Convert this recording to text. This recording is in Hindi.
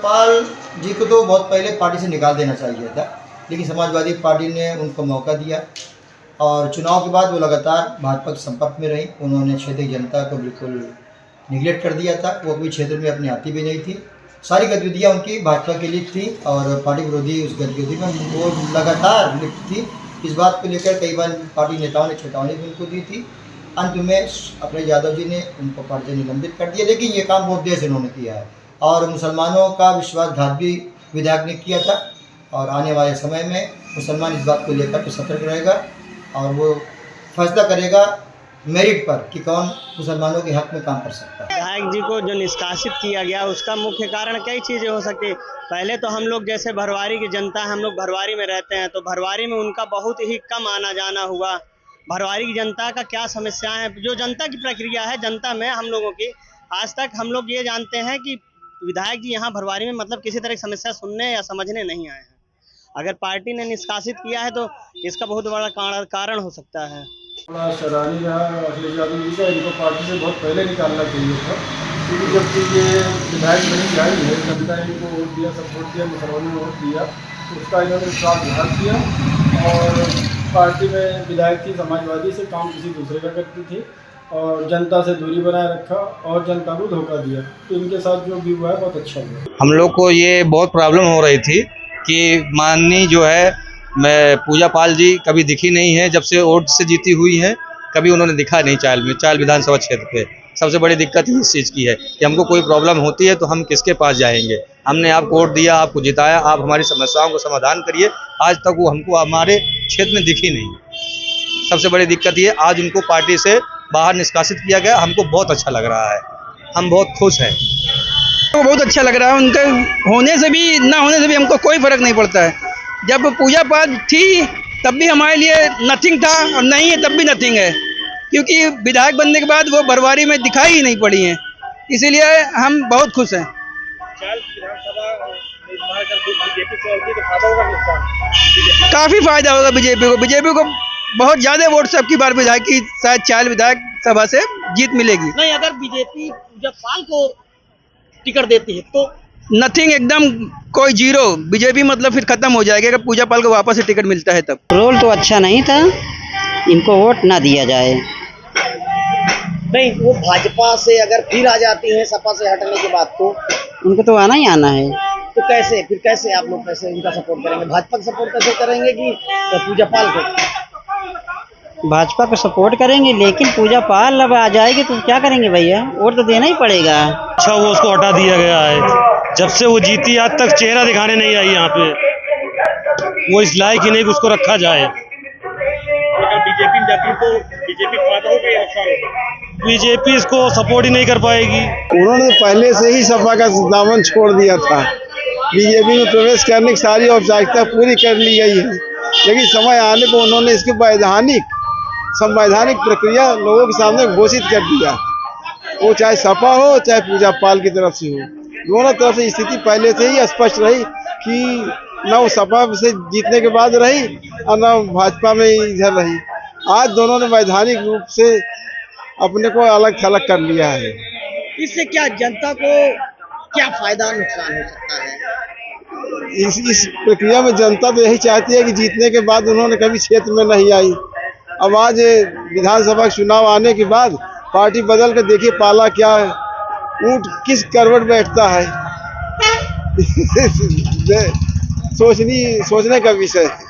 पाल जी को तो बहुत पहले पार्टी से निकाल देना चाहिए था, लेकिन समाजवादी पार्टी ने उनको मौका दिया और चुनाव के बाद वो लगातार भाजपा के संपर्क में रहीं। उन्होंने क्षेत्रीय जनता को बिल्कुल निगलेक्ट कर दिया था, वो कभी क्षेत्र में अपनी आती भी नहीं थी। सारी गतिविधियाँ उनकी भाजपा के लिए थी और पार्टी विरोधी उस गतिविधि में वो लगातार लिप्त थी। इस बात को लेकर कई बार पार्टी नेताओं ने चेतावनी भी उनको दी थी। अंत में अखिलेश यादव जी ने उनको पार्टी से निलंबित कर दिया, लेकिन ये काम बहुत देर से उन्होंने किया है और मुसलमानों का विश्वासघात भी विधायक ने किया था। और आने वाले समय में मुसलमान इस बात को लेकर के सतर्क रहेगा और वो फैसला करेगा मेरिट पर कि कौन मुसलमानों के हक में काम कर सकता है। विधायक जी को जो निष्कासित किया गया उसका मुख्य कारण कई चीज़ें हो सकती है। पहले तो हम लोग जैसे भरवारी की जनता है, हम लोग भरवारी में रहते हैं, तो भरवारी में उनका बहुत ही कम आना जाना हुआ। भरवारी की जनता का क्या समस्याएं हैं, जो जनता की प्रक्रिया है जनता में हम लोगों की, आज तक हम लोग ये जानते हैं कि विधायक जी यहाँ भरवारी में मतलब किसी तरह की समस्या सुनने या समझने नहीं आए हैं। अगर पार्टी ने निष्कासित किया है तो इसका बहुत बड़ा कारण हो सकता है। बड़ा सराहनीय रहा अखिलेश यादव जी का, इनको पार्टी से बहुत पहले निकालना चाहिए था, क्योंकि जबकि ये विधायक बनी आई है, जनता ने इनको वोट दिया, सपोर्ट किया, मुसलमानों ने वोट दिया, तो उसका इन्होंने स्वागत किया और पार्टी में विधायक की समाजवादी से काम किसी दूसरे का करती थी और जनता से दूरी बनाए रखा और जनता को धोखा दिया। तो इनके साथ जो भी हुआ है बहुत अच्छा हुआ। हम लोग को ये बहुत प्रॉब्लम हो रही थी कि माननीय जो है मैं पूजा पाल जी कभी दिखी नहीं है, जब से वोट से जीती हुई हैं कभी उन्होंने दिखा नहीं चायल विधानसभा क्षेत्र पे। सबसे बड़ी दिक्कत इस चीज़ की है कि हमको कोई प्रॉब्लम होती है तो हम किसके पास जाएंगे। हमने आपको वोट दिया, आपको जिताया, आप हमारी समस्याओं को समाधान करिए, आज तक वो हमको हमारे क्षेत्र में दिखी नहीं। सबसे बड़ी दिक्कत ये, आज उनको पार्टी से बाहर निष्कासित किया गया, हमको बहुत अच्छा लग रहा है, हम बहुत खुश हैं। तो बहुत अच्छा लग रहा है, उनके होने से भी ना होने से भी हमको कोई फ़र्क नहीं पड़ता है। जब पूजा पाठ थी तब भी हमारे लिए नथिंग था और नहीं है तब भी नथिंग है, क्योंकि विधायक बनने के बाद वो भरवारी में दिखाई ही नहीं पड़ी हैं, इसीलिए हम बहुत खुश हैं। काफ़ी फायदा होगा बीजेपी को बहुत ज़्यादा वोट से अब की बार विधायक की शायद चायल विधायक सभा से जीत मिलेगी। नहीं, अगर बीजेपी पूजा पाल को टिकट देती है तो नथिंग, एकदम कोई जीरो। बीजेपी मतलब फिर खत्म हो जाएगा अगर पूजा पाल को वापस से टिकट मिलता है तब। रोल तो अच्छा नहीं था, इनको वोट ना दिया जाए। नहीं, वो भाजपा से अगर फिर आ जाती हैं सपा से हटने के बाद तो उनको तो आना ही आना है। तो कैसे आप लोग कैसे इनका सपोर्ट करेंगे? भाजपा का सपोर्ट कैसे करेंगे कि पूजा पाल को? भाजपा को सपोर्ट करेंगे, लेकिन पूजा पाल अब आ जाएगी तो क्या करेंगे भैया, वोट तो देना ही पड़ेगा। अच्छा वो उसको हटा दिया गया है, जब से वो जीती आज तक चेहरा दिखाने नहीं आई यहाँ पे, वो इस लायक ही नहीं कि उसको रखा जाए। बीजेपी इसको सपोर्ट ही नहीं कर पाएगी। उन्होंने पहले से ही सपा का दामन छोड़ दिया था, बीजेपी में प्रवेश करने की सारी औपचारिकता पूरी कर ली गई है, लेकिन समय आने पर उन्होंने इसकी संवैधानिक प्रक्रिया लोगों के सामने घोषित कर दिया। वो चाहे सपा हो चाहे पूजा पाल की तरफ से हो, दोनों तरफ से स्थिति पहले से ही स्पष्ट रही कि न वो सपा से जीतने के बाद रही और न भाजपा में इधर रही। आज दोनों ने वैधानिक रूप से अपने को अलग थलग कर लिया है। इससे क्या जनता को क्या फायदा नुकसान हो सकता है? इस प्रक्रिया में जनता तो यही चाहती है कि जीतने के बाद उन्होंने कभी क्षेत्र में नहीं आई। अब आज विधानसभा चुनाव आने के बाद पार्टी बदल कर देखिए पाला क्या है, ऊंट किस करवट बैठता है। सोचने का विषय है।